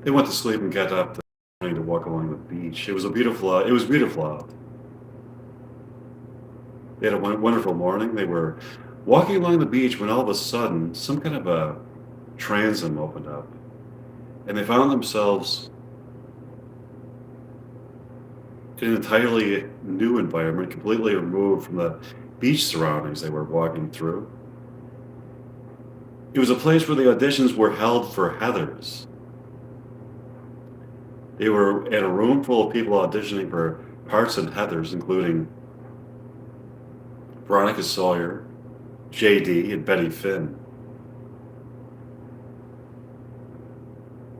They went to sleep and got up the morning to walk along the beach. It was beautiful. It was beautiful out. They had a wonderful morning. They were walking along the beach when all of a sudden some kind of a transom opened up, and they found themselves in an entirely new environment, completely removed from the beach surroundings they were walking through. It was a place where the auditions were held for Heathers. They were in a room full of people auditioning for parts in Heathers, including Veronica Sawyer, JD, and Betty Finn.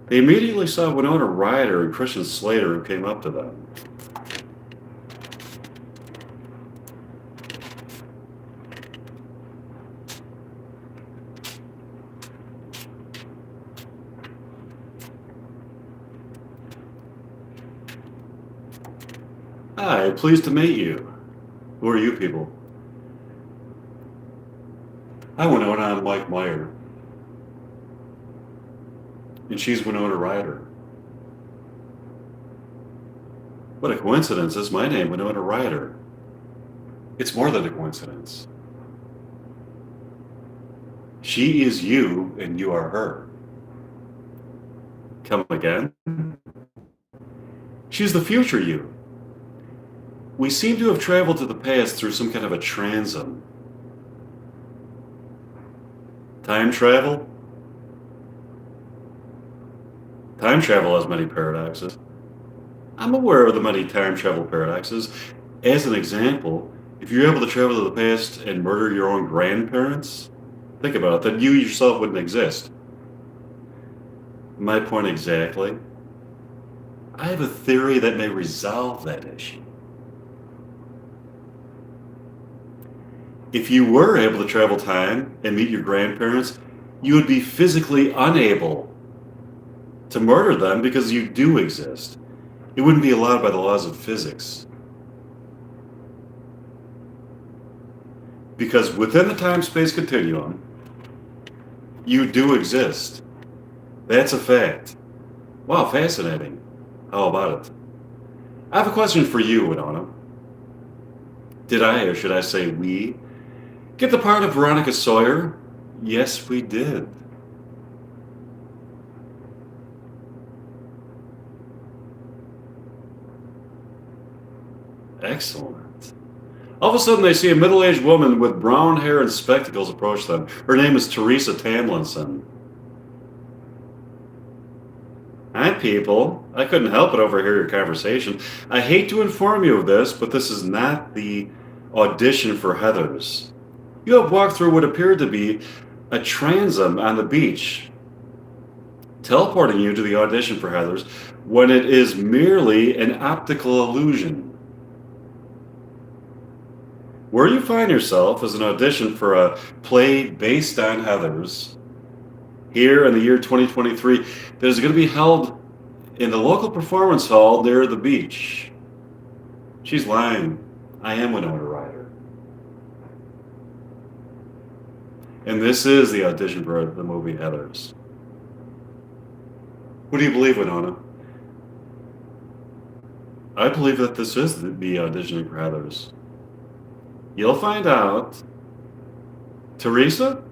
They immediately saw Winona Ryder and Christian Slater, who came up to them. Hi, pleased to meet you. Who are you people? Hi, Winona. I'm Mike Meyer. And she's Winona Ryder. What a coincidence. It's my name, Winona Ryder. It's more than a coincidence. She is you, and you are her. Come again? She's the future you. We seem to have traveled to the past through some kind of a transom. Time travel? Time travel has many paradoxes. I'm aware of the many time travel paradoxes. As an example, if you're able to travel to the past and murder your own grandparents, think about it, then you yourself wouldn't exist. My point exactly. I have a theory that may resolve that issue. If you were able to travel time and meet your grandparents, you would be physically unable to murder them because you do exist. It wouldn't be allowed by the laws of physics. Because within the time-space continuum, you do exist. That's a fact. Wow, fascinating. How about it? I have a question for you, Winona. Did I, or should I say we, get the part of Veronica Sawyer? Yes, we did. Excellent. All of a sudden, they see a middle-aged woman with brown hair and spectacles approach them. Her name is Teresa Tamlinson. Hi, people. I couldn't help but overhear your conversation. I hate to inform you of this, but this is not the audition for Heathers. You have walked through what appeared to be a transom on the beach, teleporting you to the audition for Heathers when it is merely an optical illusion. Where you find yourself is an audition for a play based on Heathers here in the year 2023 that is going to be held in the local performance hall near the beach. She's lying. I am Winona Ryder. And this is the audition for the movie Heathers. What do you believe, Winona? I believe that this is the auditioning for Heathers. You'll find out. Teresa?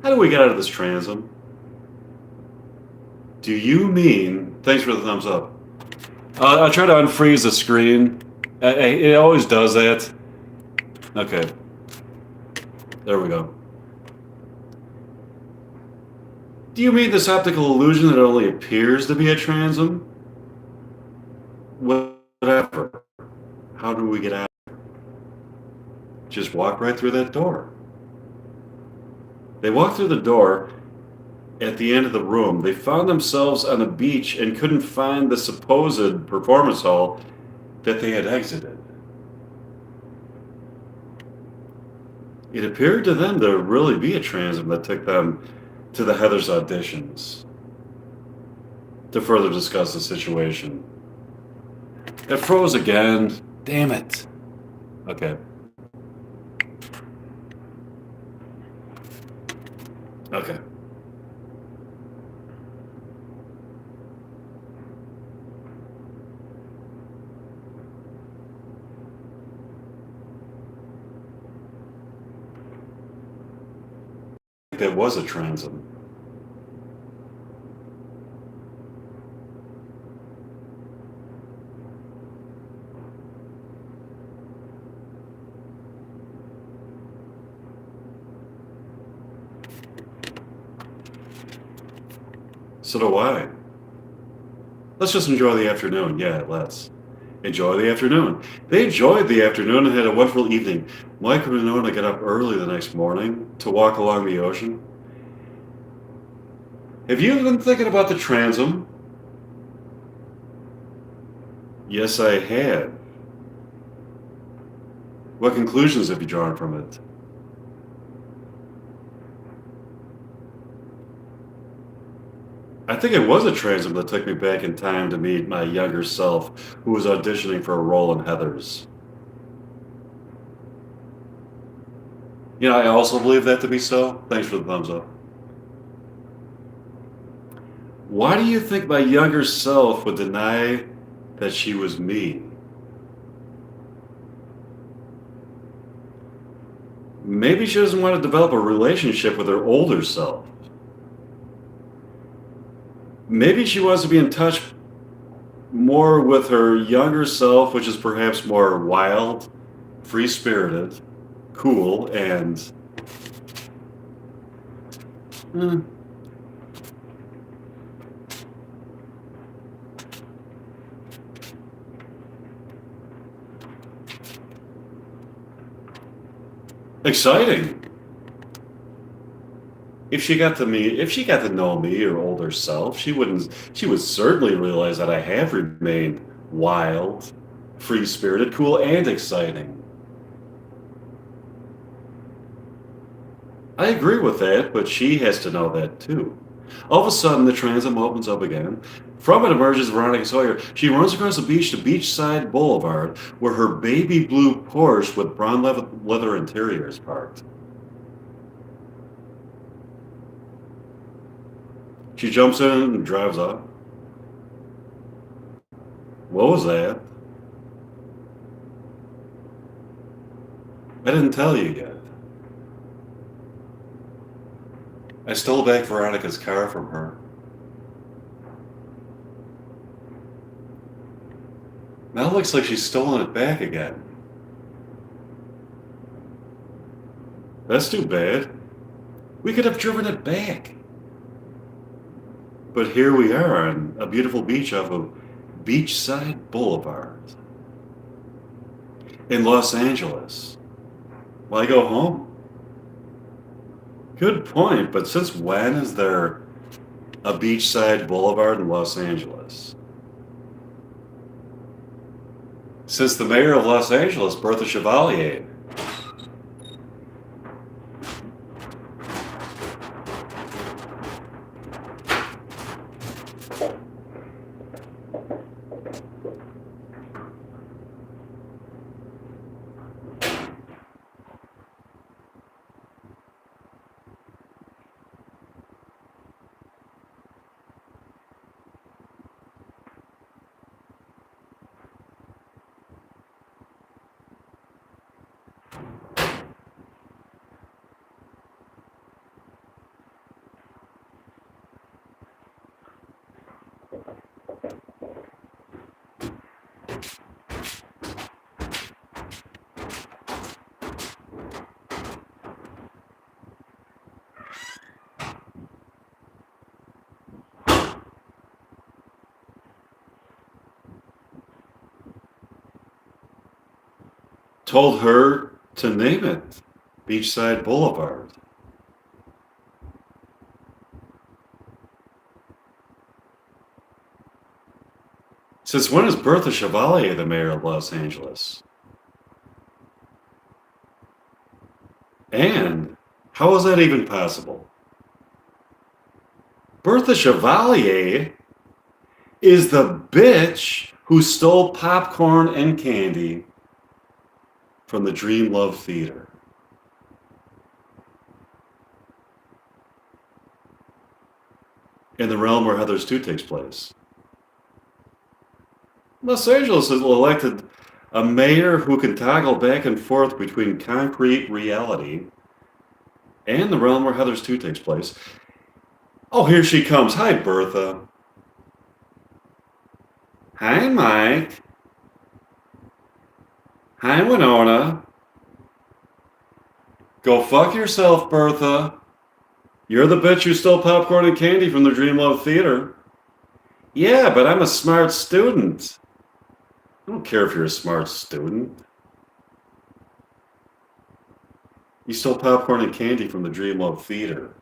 How do we get out of this transom? Do you mean... Thanks for the thumbs up. I'll try to unfreeze the screen. It always does that. Okay. There we go. Do you mean this optical illusion that only appears to be a transom? Whatever. How do we get out? Just walk right through that door. They walked through the door. At the end of the room, they found themselves on a beach and couldn't find the supposed performance hall that they had exited. It appeared to them to really be a transom that took them to the Heathers auditions to further discuss the situation. It froze again. Damn it. Okay. Okay. that was a transom. So do I. Let's just enjoy the afternoon. Yeah, let's. Enjoy the afternoon. They enjoyed the afternoon and had a wonderful evening. Mike and Winona got up early the next morning to walk along the ocean. Have you been thinking about the transom? Yes, I had. What conclusions have you drawn from it? I think it was a transom that took me back in time to meet my younger self who was auditioning for a role in Heathers. I also believe that to be so. Thanks for the thumbs up. Why do you think my younger self would deny that she was me? Maybe she doesn't want to develop a relationship with her older self. Maybe she wants to be in touch more with her younger self, which is perhaps more wild, free spirited, cool, and exciting. If she got to know me, her older self, she would certainly realize that I have remained wild, free spirited, cool, and exciting. I agree with that, but she has to know that too. All of a sudden, the transom opens up again. From it emerges Veronica Sawyer. She runs across the beach to Beachside Boulevard, where her baby blue Porsche with brown leather interior is parked. She jumps in and drives up. What was that? I didn't tell you yet. I stole back Veronica's car from her. Now it looks like she's stolen it back again. That's too bad. We could have driven it back. But here we are on a beautiful beach off of Beachside Boulevard in Los Angeles. Why go home? Good point, but since when is there a Beachside Boulevard in Los Angeles? Since the mayor of Los Angeles, Bertha Chevalier. Told her to name it Beachside Boulevard. Since when is Bertha Chevalier the mayor of Los Angeles? And how is that even possible? Bertha Chevalier is the bitch who stole popcorn and candy from the Dream Love Theater. In the realm where Heathers 2 takes place. Los Angeles has elected a mayor who can toggle back and forth between concrete reality and the realm where Heathers 2 takes place. Oh, here she comes. Hi, Bertha. Hi, Mike. Hi, Winona. Go fuck yourself, Bertha. You're the bitch who stole popcorn and candy from the Dreamlove Theater. Yeah, but I'm a smart student. I don't care if you're a smart student. You stole popcorn and candy from the Dreamlove Theater.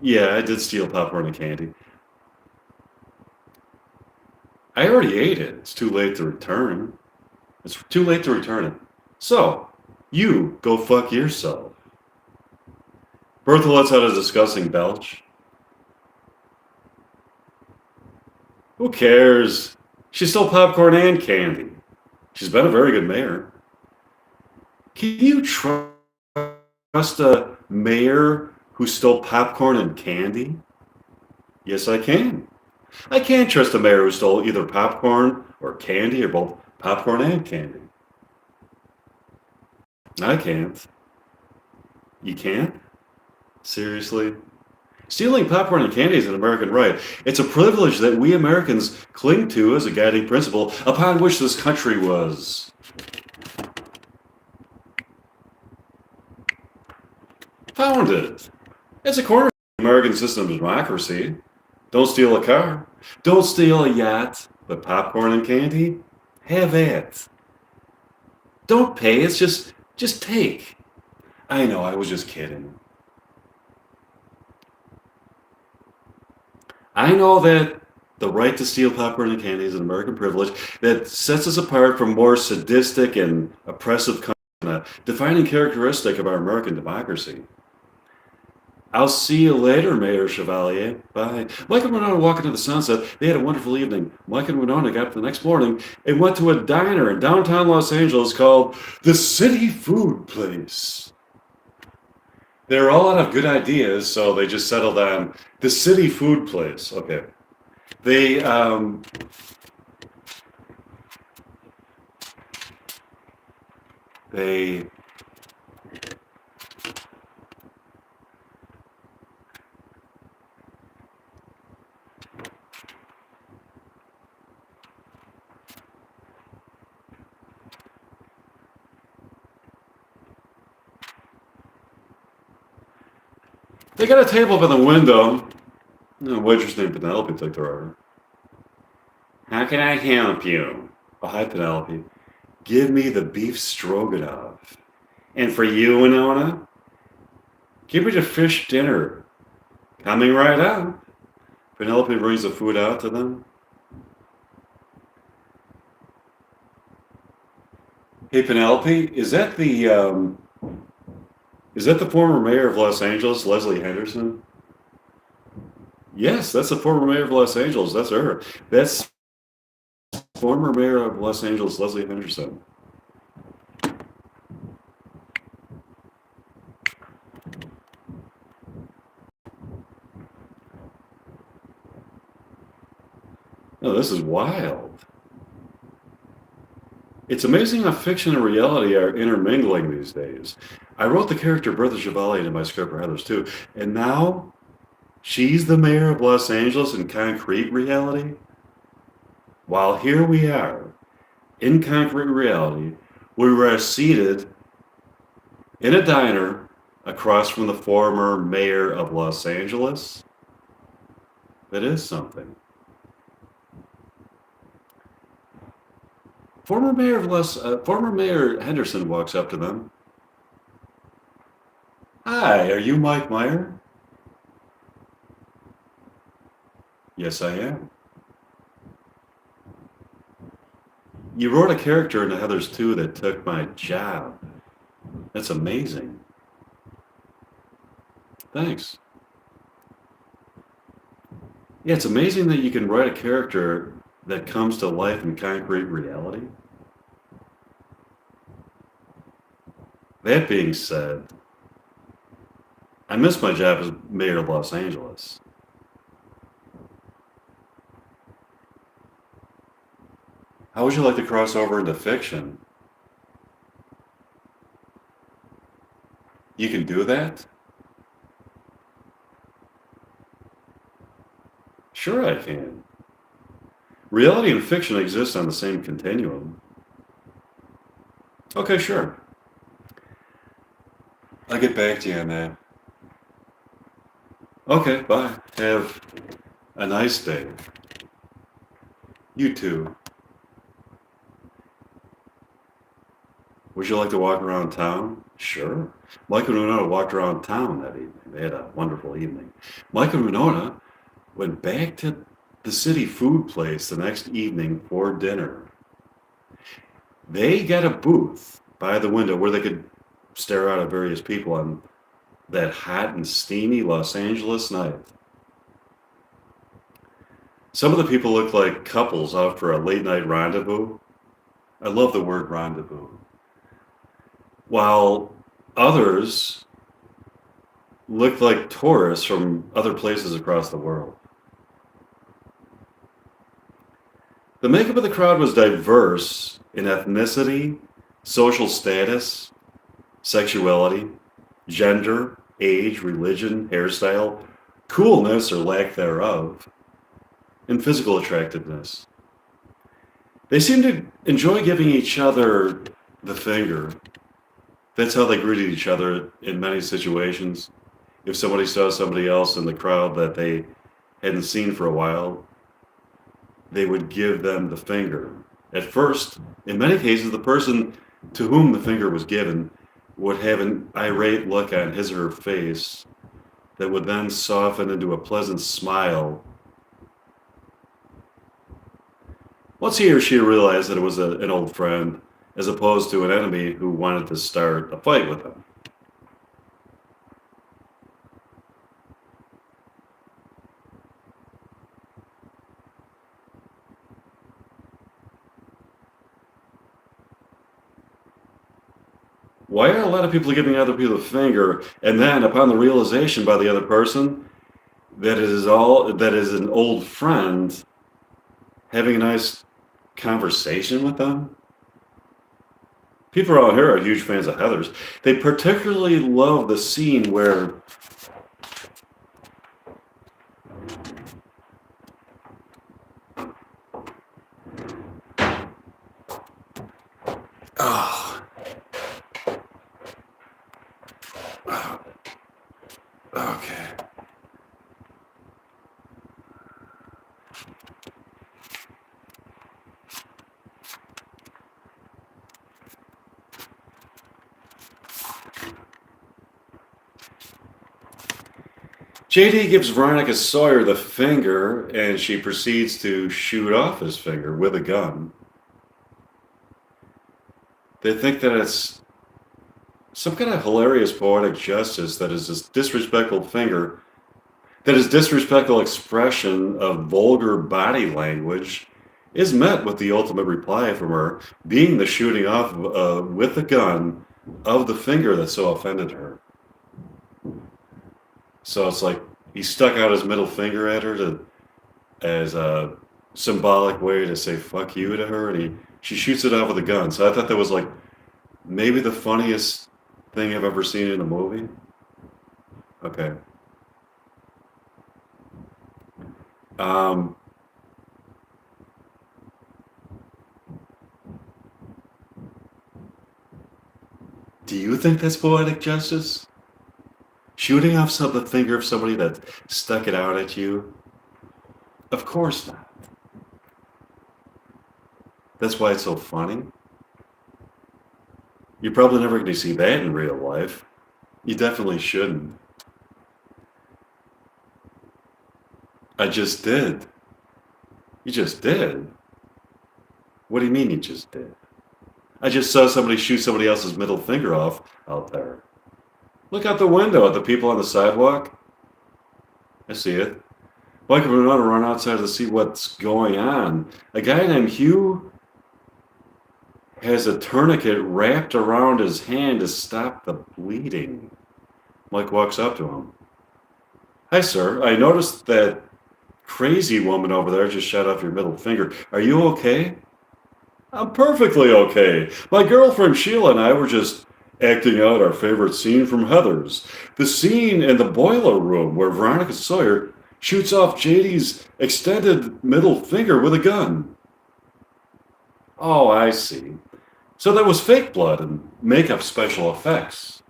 Yeah, I did steal popcorn and candy. I already ate it. It's too late to return. It's too late to return it. So, you go fuck yourself. Bertha lets out a disgusting belch. Who cares? She stole popcorn and candy. She's been a very good mayor. Can you trust a mayor who stole popcorn and candy? Yes, I can. I can't trust a mayor who stole either popcorn or candy or both popcorn and candy. I can't. You can't? Seriously? Stealing popcorn and candy is an American right. It's a privilege that we Americans cling to as a guiding principle upon which this country was founded. It's a cornerstone of the American system of democracy. Don't steal a car. Don't steal a yacht. But popcorn and candy? Have it. Don't pay. It's just take. I know, I was just kidding. I know that the right to steal popcorn and candy is an American privilege that sets us apart from more sadistic and oppressive countries, a defining characteristic of our American democracy. I'll see you later, Mayor Chevalier. Bye. Mike and Winona walk into the sunset. They had a wonderful evening. Mike and Winona got up the next morning and went to a diner in downtown Los Angeles called the City Food Place. They were all out of good ideas, so they just settled on the City Food Place. Okay. They they got a table by the window. A waitress named Penelope took their order. How can I help you? Oh, hi, Penelope. Give me the beef stroganoff. And for you, Winona? Give me the fish dinner. Coming right up. Penelope brings the food out to them. Hey, Penelope, is that the former mayor of Los Angeles, Leslie Henderson? Yes, that's the former mayor of Los Angeles. That's her. That's former mayor of Los Angeles, Leslie Henderson. Oh, this is wild. It's amazing how fiction and reality are intermingling these days. I wrote the character Bertha Chevalier into my script for Heathers 2, and now she's the mayor of Los Angeles in concrete reality? While here we are, in concrete reality, we were seated in a diner across from the former mayor of Los Angeles. That is something. Former Mayor Henderson walks up to them. Hi, are you Mike Meyer? Yes, I am. You wrote a character in the Heathers 2 that took my job. That's amazing. Thanks. Yeah, it's amazing that you can write a character that comes to life in concrete reality. That being said, I miss my job as mayor of Los Angeles. How would you like to cross over into fiction? You can do that? Sure, I can. Reality and fiction exist on the same continuum. Okay, sure. I'll get back to you on that. Okay, bye. Have a nice day. You too. Would you like to walk around town? Sure. Mike and Winona walked around town that evening. They had a wonderful evening. Mike and Winona went back to the city food place the next evening for dinner. They got a booth by the window where they could stare out at various people on that hot and steamy Los Angeles night. Some of the people looked like couples out for a late night rendezvous. I love the word rendezvous. While others looked like tourists from other places across the world. The makeup of the crowd was diverse in ethnicity, social status, sexuality, gender, age, religion, hairstyle, coolness or lack thereof, and physical attractiveness. They seemed to enjoy giving each other the finger. That's how they greeted each other in many situations. If somebody saw somebody else in the crowd that they hadn't seen for a while, they would give them the finger. At first, in many cases, the person to whom the finger was given would have an irate look on his or her face that would then soften into a pleasant smile once he or she realized that it was an old friend as opposed to an enemy who wanted to start a fight with them. Why are a lot of people giving other people the finger, and then upon the realization by the other person that that is an old friend, having a nice conversation with them? People around here are huge fans of Heathers. They particularly love the scene where oh, oh, okay. JD gives Veronica Sawyer the finger, and she proceeds to shoot off his finger with a gun. They think that it's some kind of hilarious poetic justice that is this disrespectful finger, that his disrespectful expression of vulgar body language is met with the ultimate reply from her being the shooting off with the gun of the finger that so offended her. So it's like he stuck out his middle finger at her as a symbolic way to say fuck you to her, and she shoots it off with a gun. So I thought that was like maybe the funniest thing I've ever seen in a movie. Okay. Do you think that's poetic justice? Shooting off the finger of somebody that stuck it out at you? Of course not. That's why it's so funny. You're probably never going to see that in real life. You definitely shouldn't. I just did. You just did? What do you mean you just did? I just saw somebody shoot somebody else's middle finger off out there. Look out the window at the people on the sidewalk. I see it. Mike and Winona run outside to see what's going on. A guy named Hugh has a tourniquet wrapped around his hand to stop the bleeding. Mike walks up to him. Hi, sir. I noticed that crazy woman over there just shot off your middle finger. Are you okay? I'm perfectly okay. My girlfriend Sheila and I were just acting out our favorite scene from Heathers. The scene in the boiler room where Veronica Sawyer shoots off JD's extended middle finger with a gun. Oh, I see. So that was fake blood and makeup special effects.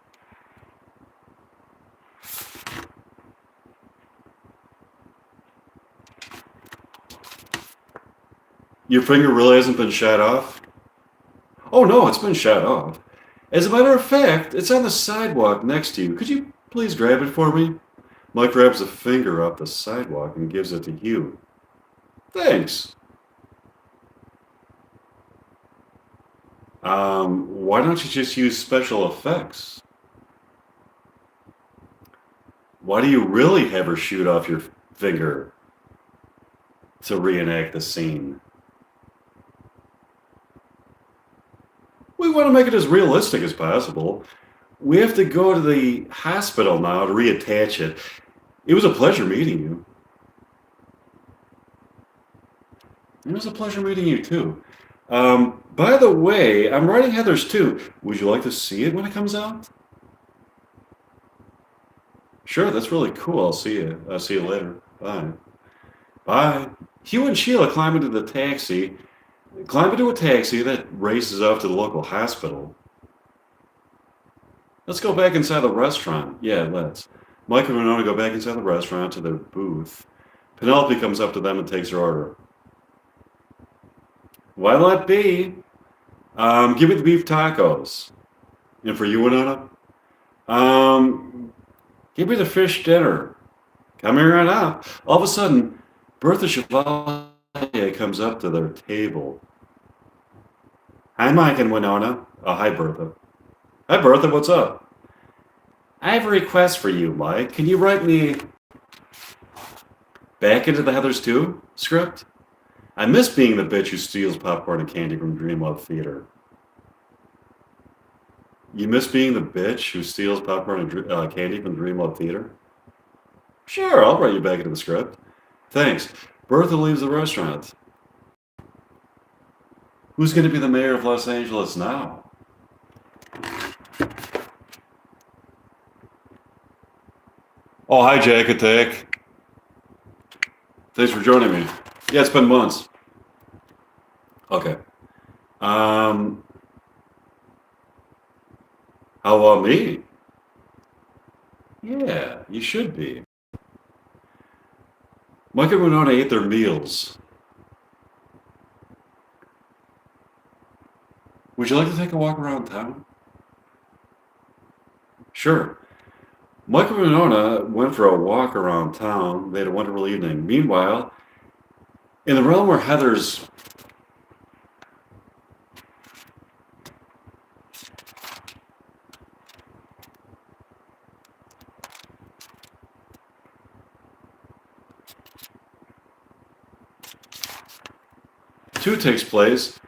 Your finger really hasn't been shot off? Oh, no, it's been shot off. As a matter of fact, it's on the sidewalk next to you. Could you please grab it for me? Mike grabs a finger off the sidewalk and gives it to Hugh. Thanks. Why don't you just use special effects? Why do you really have her shoot off your finger to reenact the scene? We want to make it as realistic as possible. We have to go to the hospital now to reattach it. It was a pleasure meeting you. It was a pleasure meeting you, too. By the way, I'm writing Heathers, too. Would you like to see it when it comes out? Sure, that's really cool. I'll see you. I'll see you later. Bye. Bye. Hugh and Sheila climb into a taxi that races off to the local hospital. Let's go back inside the restaurant. Yeah, let's. Mike and Winona go back inside the restaurant to their booth. Penelope comes up to them and takes her order. Why'll it be? Give me the beef tacos. And for you, Winona? Give me the fish dinner. Come here right up. All of a sudden, Bertha Chevalier comes up to their table. Hi, Mike and Winona. Oh, hi, Bertha. Hi, Bertha. What's up? I have a request for you, Mike. Can you write me back into the Heathers 2 script? I miss being the bitch who steals popcorn and candy from Dream Love Theater. You miss being the bitch who steals popcorn and candy from Dream Love Theater? Sure, I'll write you back into the script. Thanks. Bertha leaves the restaurant. Who's going to be the mayor of Los Angeles now? Oh, hi, Jack Attack. Thanks for joining me. Yeah, it's been months. Okay. How about me? Yeah, you should be. Mike and Winona ate their meals. Would you like to take a walk around town? Sure. Mike and Winona went for a walk around town. They had a wonderful evening. Meanwhile, in the realm where Heathers two takes place,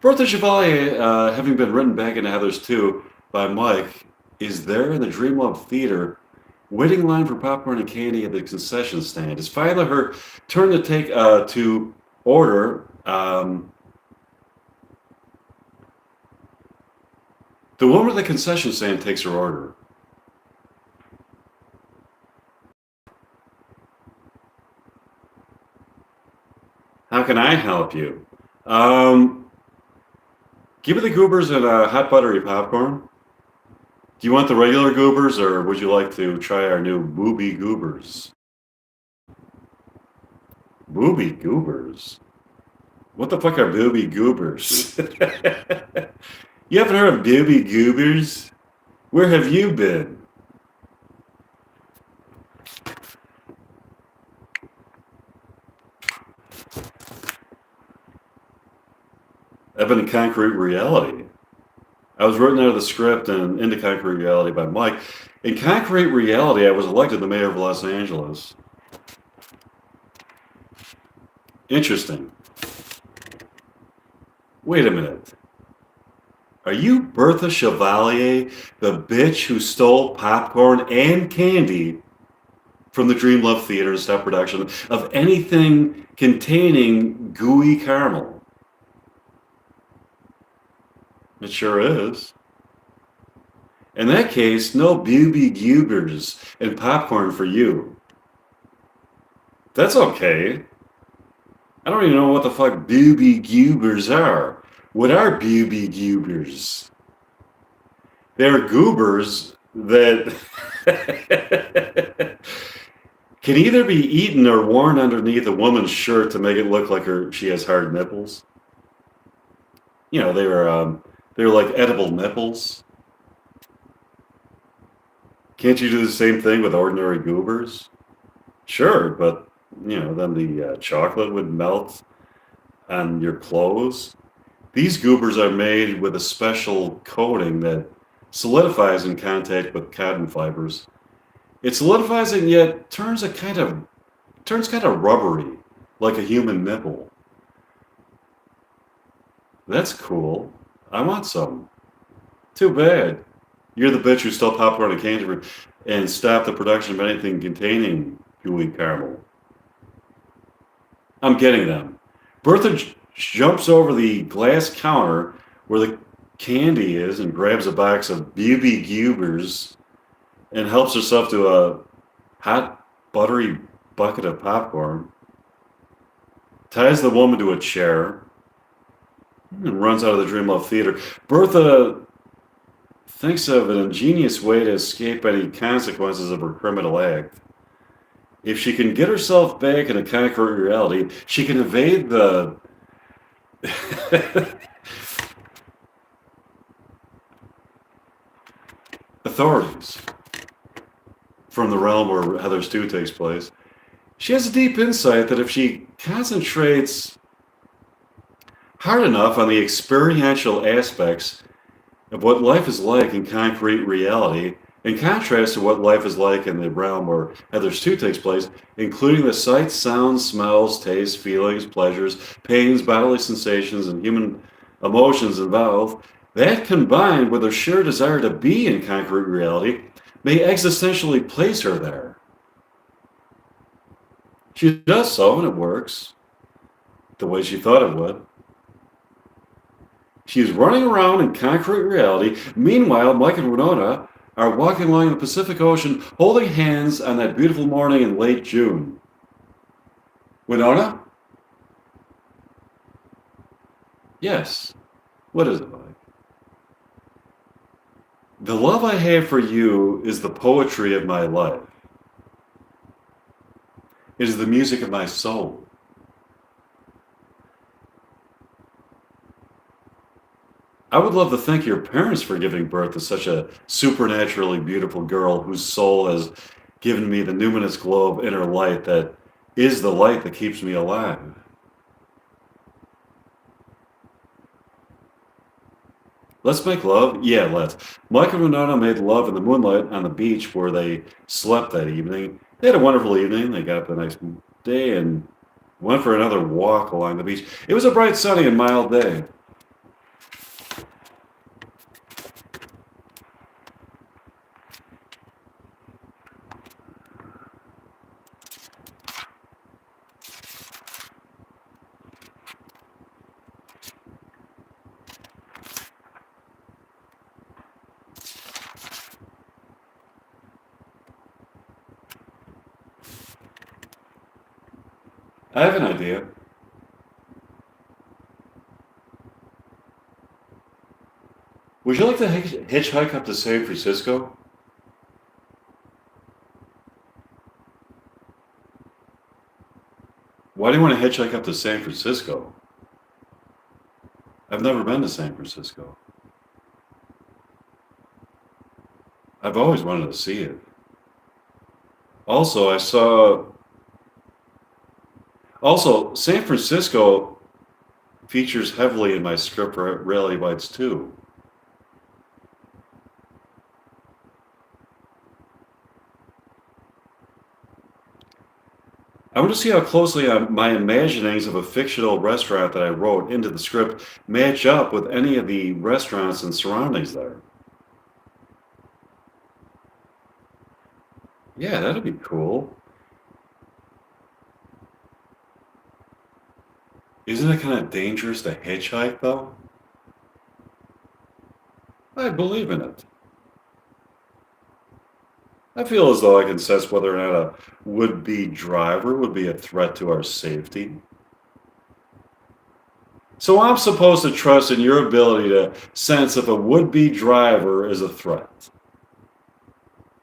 Bertha Chevalier, having been written back into Heathers 2 by Mike, is there in the Dream Love Theater, waiting in line for popcorn and candy at the concession stand. It's finally her turn to take to order. The woman at the concession stand takes her order. How can I help you? Give me the goobers and hot buttery popcorn. Do you want the regular goobers, or would you like to try our new booby goobers? Booby goobers? What the fuck are booby goobers? You haven't heard of booby goobers? Where have you been? I've been in Concrete Reality. I was written out of the script and into Concrete Reality by Mike. In Concrete Reality, I was elected the mayor of Los Angeles. Interesting. Wait a minute. Are you Bertha Chevalier, the bitch who stole popcorn and candy from the Dream Love Theater to stop production of anything containing gooey caramel? It sure is. In that case, no booby goobers and popcorn for you. That's okay. I don't even know what the fuck booby goobers are. What are booby goobers? They're goobers that can either be eaten or worn underneath a woman's shirt to make it look like she has hard nipples. You know, they were like edible nipples. Can't you do the same thing with ordinary goobers? Sure, but then the chocolate would melt on your clothes. These goobers are made with a special coating that solidifies in contact with cotton fibers. It solidifies and yet turns kind of rubbery, like a human nipple. That's cool. I want some. Too bad. You're the bitch who stole popcorn and candy and stopped the production of anything containing gooey caramel. I'm getting them. Bertha jumps over the glass counter where the candy is and grabs a box of BB Goobers and helps herself to a hot, buttery bucket of popcorn, ties the woman to a chair, and runs out of the Dreamlove Theater. Bertha thinks of an ingenious way to escape any consequences of her criminal act. If she can get herself back in a concrete reality, she can evade the authorities from the realm where Heather Stew takes place. She has a deep insight that if she concentrates hard enough on the experiential aspects of what life is like in concrete reality, in contrast to what life is like in the realm where Heather Stew takes place, including the sights, sounds, smells, tastes, feelings, pleasures, pains, bodily sensations, and human emotions involved, that combined with her sheer desire to be in concrete reality may existentially place her there. She does so, and it works the way she thought it would. She's running around in concrete reality. Meanwhile, Mike and Winona are walking along the Pacific Ocean holding hands on that beautiful morning in late June. Winona? Yes. What is it like? The love I have for you is the poetry of my life. It is the music of my soul. I would love to thank your parents for giving birth to such a supernaturally beautiful girl whose soul has given me the numinous glow of inner light that is the light that keeps me alive. Let's make love? Yeah, let's. Mike and Winona made love in the moonlight on the beach where they slept that evening. They had a wonderful evening. They got up the next day and went for another walk along the beach. It was a bright, sunny, and mild day. I have an idea. Would you like to hitchhike up to San Francisco? Why do you want to hitchhike up to San Francisco? I've never been to San Francisco. I've always wanted to see it. Also, San Francisco features heavily in my script for Rally Bites too. I want to see how closely my imaginings of a fictional restaurant that I wrote into the script match up with any of the restaurants and surroundings there. Yeah, that'd be cool. Isn't it kind of dangerous to hitchhike, though? I believe in it. feel as though I can sense whether or not a would-be driver would be a threat to our safety. So I'm supposed to trust in your ability to sense if a would-be driver is a threat.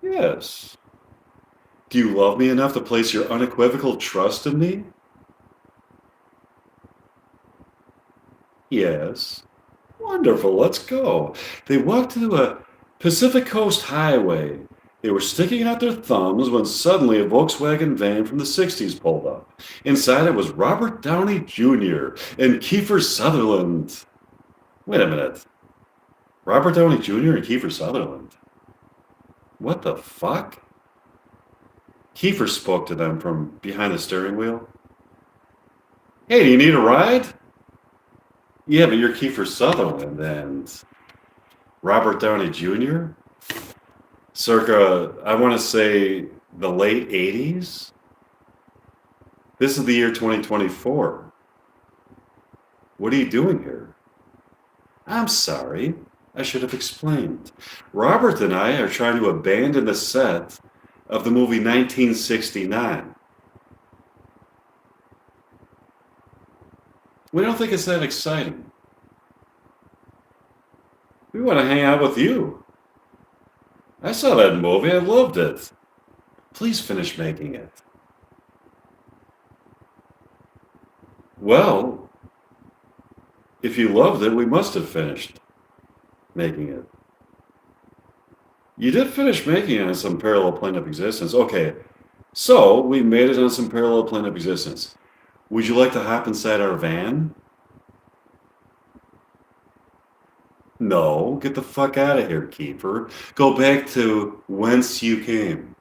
Yes. Do you love me enough to place your unequivocal trust in me? Yes. Wonderful, let's go. They walked to a Pacific Coast highway. They were sticking out their thumbs when suddenly a Volkswagen van from the 60s pulled up. Inside it was Robert Downey Jr. and Kiefer Sutherland. Wait a minute. Robert Downey Jr. and Kiefer Sutherland? What the fuck? Kiefer spoke to them from behind the steering wheel. Hey, do you need a ride? Yeah, but you're Kiefer Sutherland and Robert Downey Jr.? Circa, I want to say, the late 80s? This is the year 2024. What are you doing here? I'm sorry. I should have explained. Robert and I are trying to abandon the set of the movie 1969. We don't think it's that exciting. We want to hang out with you. I saw that movie. I loved it. Please finish making it. Well, if you loved it, we must have finished making it. You did finish making it on some parallel plane of existence. Okay, so we made it on some parallel plane of existence. Would you like to hop inside our van? No, get the fuck out of here, Keeper. Go back to whence you came.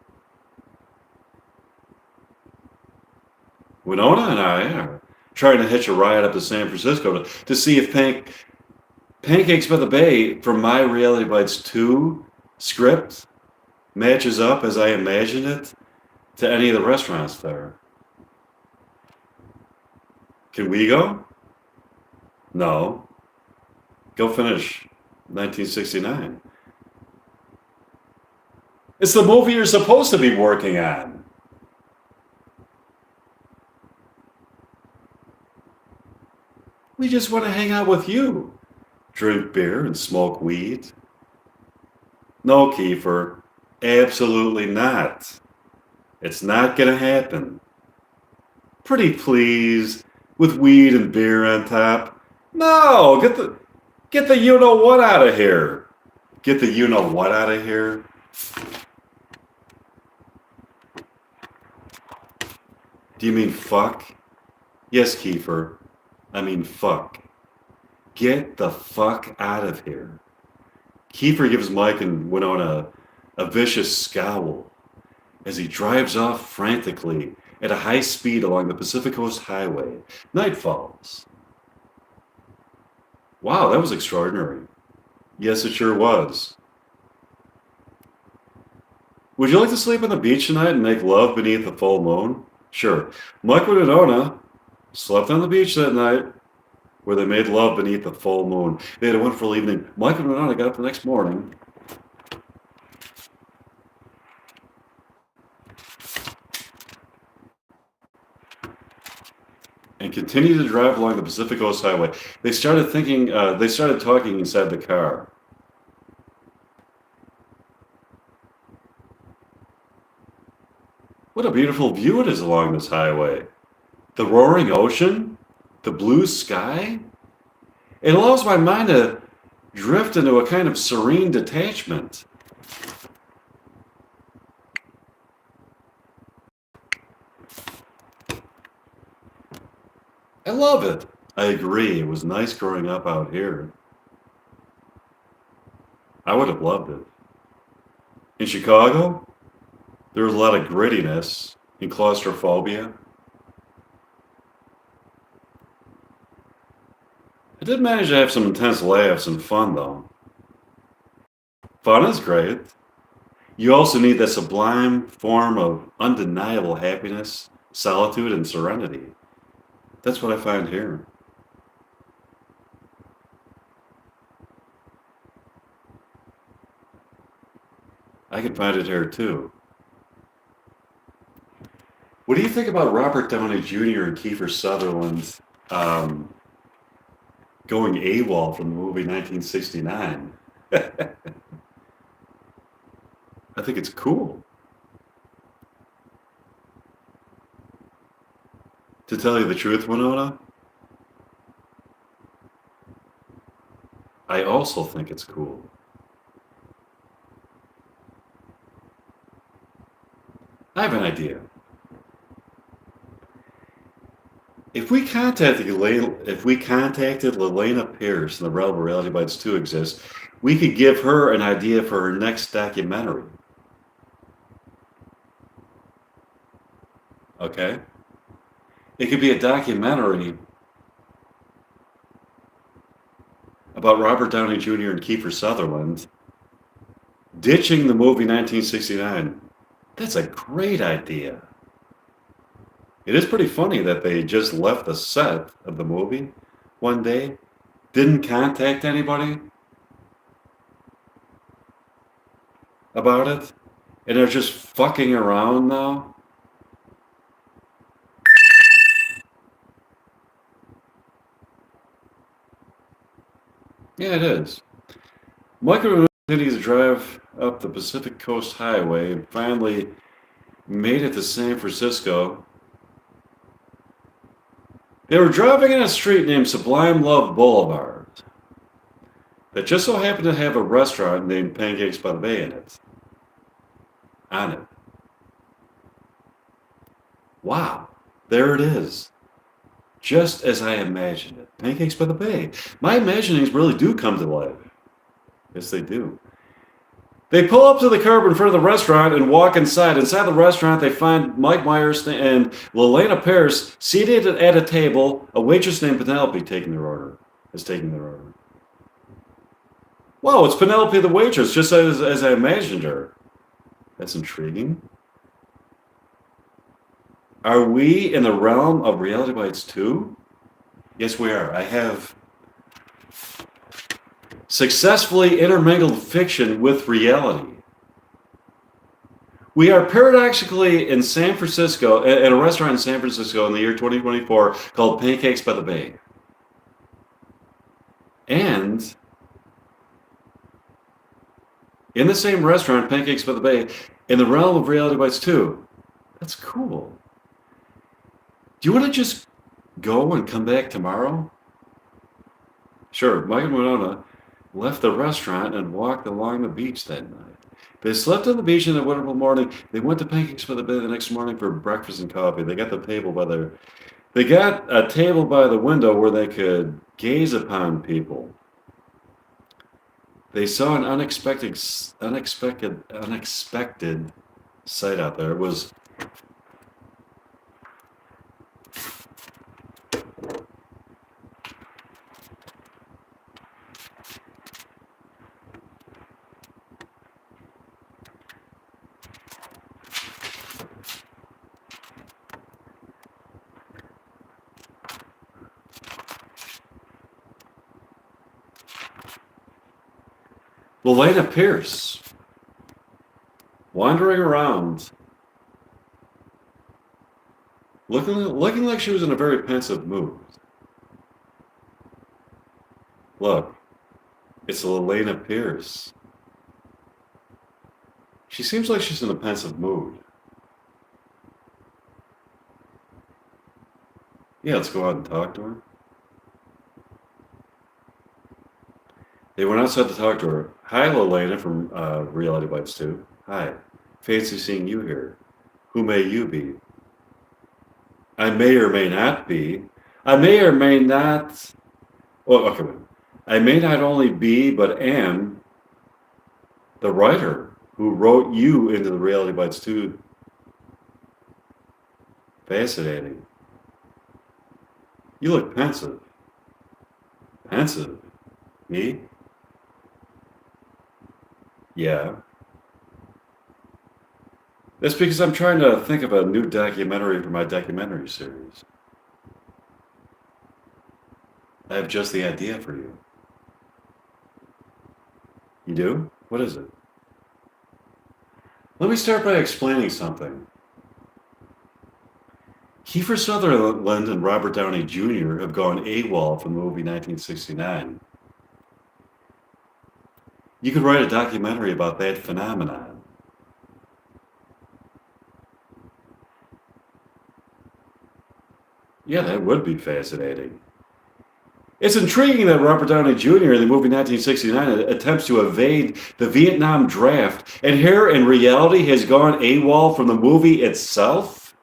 Winona and I are trying to hitch a ride up to San Francisco to see if Pancakes by the Bay from My Reality Bites 2 script matches up as I imagine it to any of the restaurants there. Can we go? No. Go finish 1969. It's the movie you're supposed to be working on. We just want to hang out with you. Drink beer and smoke weed. No, Kiefer. Absolutely not. It's not gonna happen. Pretty please, with weed and beer on top. No, get the you-know-what out of here. Get the you-know-what out of here. Do you mean fuck? Yes, Kiefer. I mean fuck. Get the fuck out of here. Kiefer gives Mike and Winona a vicious scowl as he drives off frantically at a high speed along the Pacific Coast Highway. Night falls. Wow, that was extraordinary. Yes, it sure was. Would you like to sleep on the beach tonight and make love beneath the full moon? Sure. Mike and Winona slept on the beach that night where they made love beneath the full moon. They had a wonderful evening. Mike and Winona got up the next morning. And continued to drive along the Pacific Coast Highway. They started talking inside the car. What a beautiful view it is along this highway. The roaring ocean, the blue sky. It allows my mind to drift into a kind of serene detachment. I love it. I agree. It was nice growing up out here. I would have loved it. In Chicago, there was a lot of grittiness and claustrophobia. I did manage to have some intense laughs and fun, though. Fun is great. You also need that sublime form of undeniable happiness, solitude, and serenity. That's what I find here. I can find it here, too. What do you think about Robert Downey Jr. and Kiefer Sutherland um, going AWOL from the movie 1969? I think it's cool. To tell you the truth, Winona, I also think it's cool. I have an idea. If we contacted Lelena Pierce in the realm of Reality Bites 2 exists, we could give her an idea for her next documentary. Okay? It could be a documentary about Robert Downey Jr. and Kiefer Sutherland ditching the movie 1969. That's a great idea. It is pretty funny that they just left the set of the movie one day, didn't contact anybody about it, and they're just fucking around now. Yeah, it is. Michael continues to drive up the Pacific Coast Highway and finally made it to San Francisco. They were driving on a street named Sublime Love Boulevard that just so happened to have a restaurant named Pancakes by the Bay in it. On it. Wow, there it is. Just as I imagined it. Pancakes by the Bay. My imaginings really do come to life. Yes, they do. They pull up to the curb in front of the restaurant and walk inside. Inside the restaurant, they find Mike Meyer and Lelena Pierce seated at a table. A waitress named Penelope is taking their order. Wow, it's Penelope the waitress, just as I imagined her. That's intriguing. Are we in the realm of Reality Bites 2? Yes, we are. I have successfully intermingled fiction with reality. We are paradoxically in San Francisco, at a restaurant in San Francisco in the year 2024 called Pancakes by the Bay. And in the same restaurant, Pancakes by the Bay, in the realm of Reality Bites 2. That's cool. Do you want to just go and come back tomorrow? Sure, Mike and Winona left the restaurant and walked along the beach that night. They slept on the beach in the wonderful morning. They went to Pancakes by the Bay the next morning for breakfast and coffee. They got a table by the window where they could gaze upon people. They saw an unexpected sight out there. It was Lelena Pierce wandering around, looking like she was in a very pensive mood. Look, it's Lelena Pierce. She seems like she's in a pensive mood. Yeah, let's go out and talk to her. They went outside to talk to her. Hi, Lelena from Reality Bites 2. Hi. Fancy seeing you here. Who may you be? I may or may not be. I may or may not. Well, okay, wait. I may not only be, but am the writer who wrote you into the Reality Bites 2. Fascinating. You look pensive. Pensive? Me? Yeah. That's because I'm trying to think of a new documentary for my documentary series. I have just the idea for you. You do? What is it? Let me start by explaining something. Kiefer Sutherland and Robert Downey Jr. have gone AWOL from the movie 1969. You could write a documentary about that phenomenon. Yeah, that would be fascinating. It's intriguing that Robert Downey Jr. in the movie 1969 attempts to evade the Vietnam draft, and here in reality has gone AWOL from the movie itself?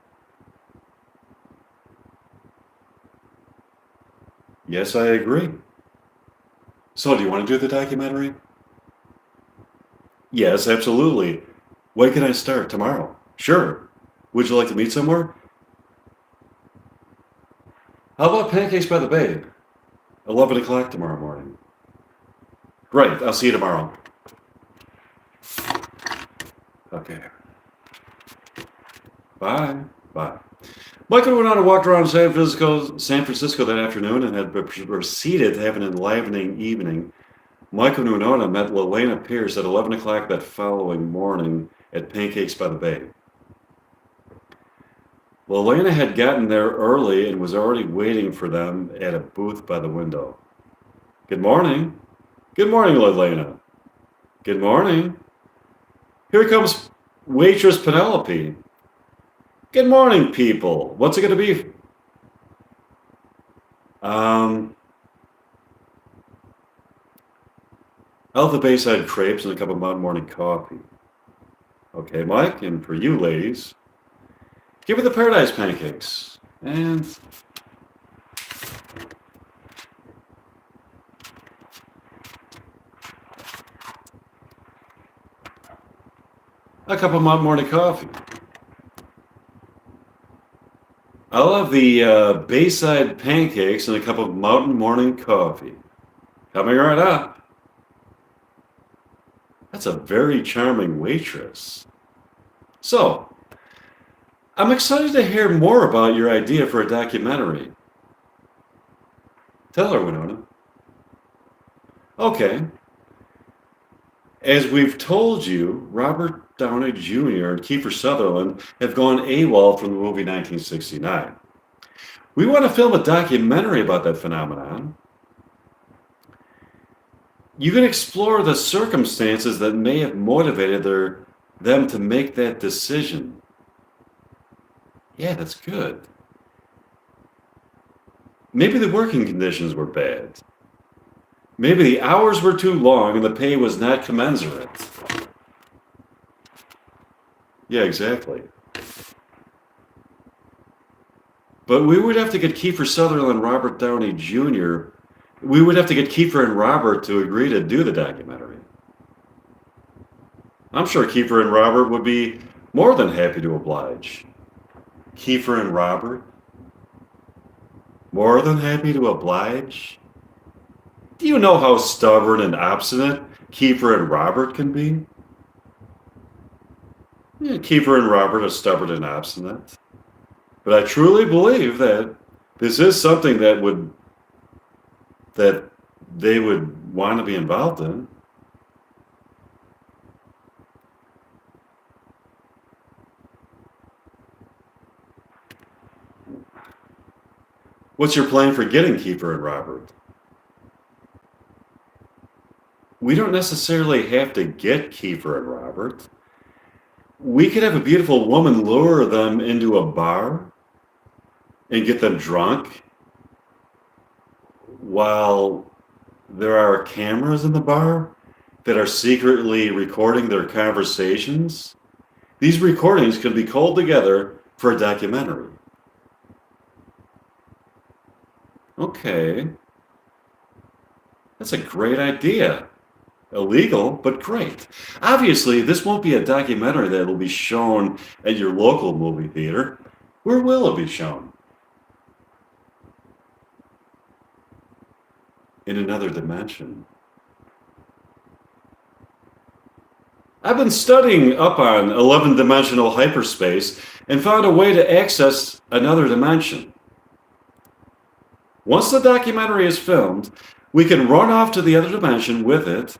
Yes, I agree. So, do you want to do the documentary? Yes, absolutely. When can I start? Tomorrow? Sure. Would you like to meet somewhere? How about Pancakes by the Bay? 11 o'clock tomorrow morning. Great, I'll see you tomorrow. Okay. Bye. Bye. Michael went on and walked around San Francisco that afternoon and had proceeded to have an enlivening evening. Michael and Winona met Lelena Pierce at 11 o'clock that following morning at Pancakes by the Bay. Lelena had gotten there early and was already waiting for them at a booth by the window. Good morning. Good morning, Lelena. Good morning. Here comes waitress Penelope. Good morning, people. What's it going to be? I'll have the Bayside crepes and a cup of Mountain Morning coffee. Okay, Mike, and for you ladies, give me the Paradise pancakes. And a cup of Mountain Morning coffee. I'll have the Bayside pancakes and a cup of Mountain Morning coffee. Coming right up. That's a very charming waitress. So, I'm excited to hear more about your idea for a documentary. Tell her, Winona. Okay. As we've told you, Robert Downey Jr. and Kiefer Sutherland have gone AWOL from the movie 1969. We want to film a documentary about that phenomenon. You can explore the circumstances that may have motivated them to make that decision. Yeah, that's good. Maybe the working conditions were bad. Maybe the hours were too long and the pay was not commensurate. Yeah, exactly. But we would have to get Kiefer Sutherland and Robert Downey Jr. We would have to get Kiefer and Robert to agree to do the documentary. I'm sure Kiefer and Robert would be more than happy to oblige. Kiefer and Robert? More than happy to oblige? Do you know how stubborn and obstinate Kiefer and Robert can be? Yeah, Kiefer and Robert are stubborn and obstinate. But I truly believe that this is something that they would want to be involved in. What's your plan for getting Kiefer and Robert? We don't necessarily have to get Kiefer and Robert. We could have a beautiful woman lure them into a bar and get them drunk while there are cameras in the bar that are secretly recording their conversations. These recordings could be culled together for a documentary. Okay. That's a great idea. Illegal, but great. Obviously, this won't be a documentary that will be shown at your local movie theater. Where will it be shown? In another dimension. I've been studying up on 11-dimensional hyperspace and found a way to access another dimension. Once the documentary is filmed, we can run off to the other dimension with it.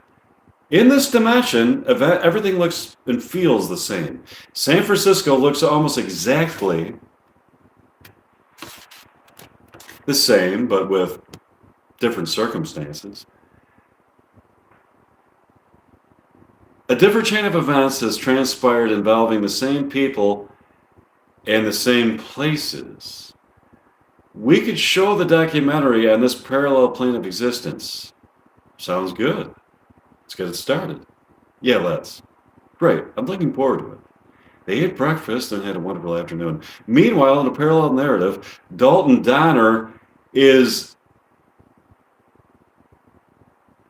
In this dimension, everything looks and feels the same. San Francisco looks almost exactly The same, but with different circumstances. A different chain of events has transpired involving the same people and the same places. We could show the documentary on this parallel plane of existence. Sounds good. Let's get it started. Yeah, let's. Great. I'm looking forward to it. They ate breakfast and had a wonderful afternoon. Meanwhile, in a parallel narrative, Dalton Donner is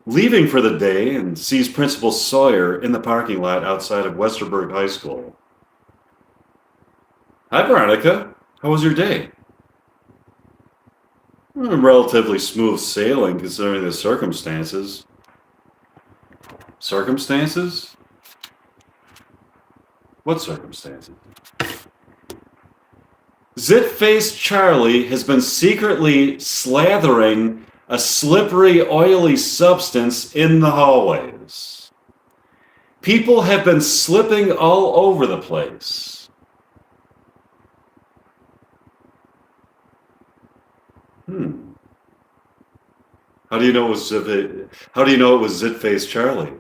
leaving for the day and sees Principal Sawyer in the parking lot outside of Westerberg High School. Hi, Veronica. How was your day? Relatively smooth sailing considering the circumstances. Circumstances? What circumstances? Zit-faced Charlie has been secretly slathering a slippery, oily substance in the hallways. People have been slipping all over the place. How do you know it was Zit-faced Charlie?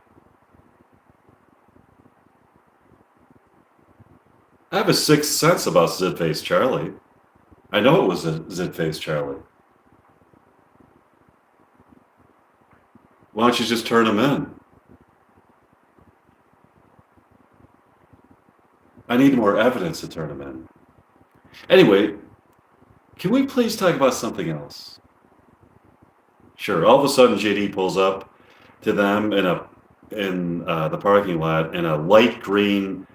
I have a sixth sense about Zit-faced Charlie. I know it was a Zit-faced Charlie. Why don't you just turn him in? I need more evidence to turn him in. Anyway, can we please talk about something else? Sure. All of a sudden, JD pulls up to them in the parking lot in a light green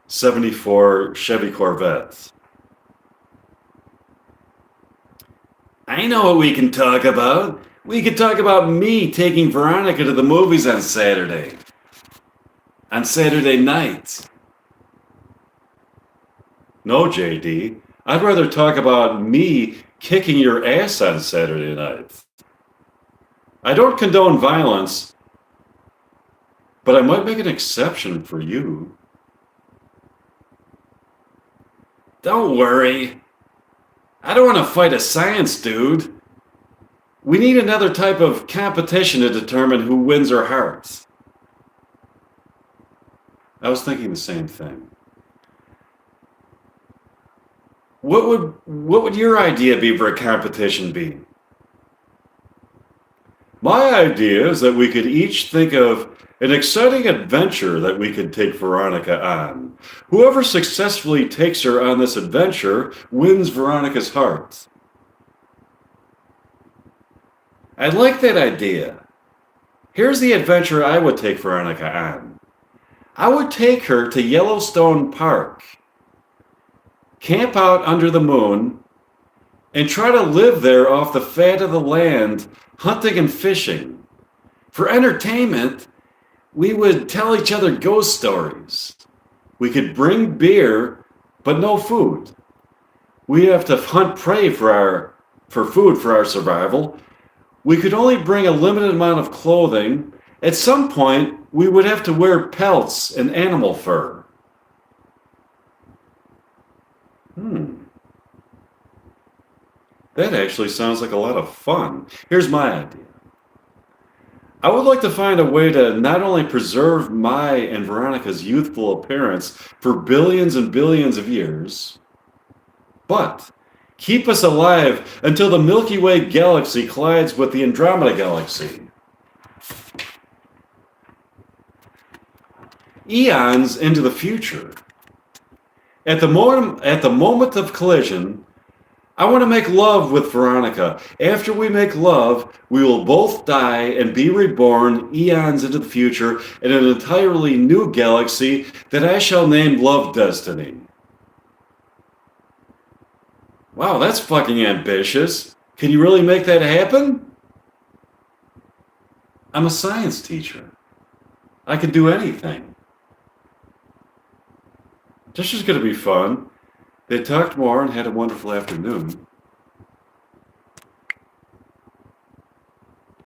74 Chevy Corvette. I know what we can talk about. We could talk about me taking Veronica to the movies on Saturday. On Saturday night. No, JD. I'd rather talk about me kicking your ass on Saturday night. I don't condone violence, but I might make an exception for you. Don't worry. I don't want to fight a science dude. We need another type of competition to determine who wins our hearts. I was thinking the same thing. What would your idea be for a competition be? My idea is that we could each think of an exciting adventure that we could take Veronica on. Whoever successfully takes her on this adventure wins Veronica's heart. I like that idea. Here's the adventure I would take Veronica on. I would take her to Yellowstone Park, camp out under the moon, and try to live there off the fat of the land, hunting and fishing. For entertainment, we would tell each other ghost stories. We could bring beer, but no food. We have to hunt prey for food for our survival. We could only bring a limited amount of clothing. At some point, we would have to wear pelts and animal fur. That actually sounds like a lot of fun. Here's my idea. I would like to find a way to not only preserve my and Veronica's youthful appearance for billions and billions of years, but keep us alive until the Milky Way galaxy collides with the Andromeda galaxy. Eons into the future. At the moment of collision, I want to make love with Veronica. After we make love, we will both die and be reborn eons into the future in an entirely new galaxy that I shall name Love Destiny. Wow, that's fucking ambitious. Can you really make that happen? I'm a science teacher. I can do anything. This is going to be fun. They talked more and had a wonderful afternoon.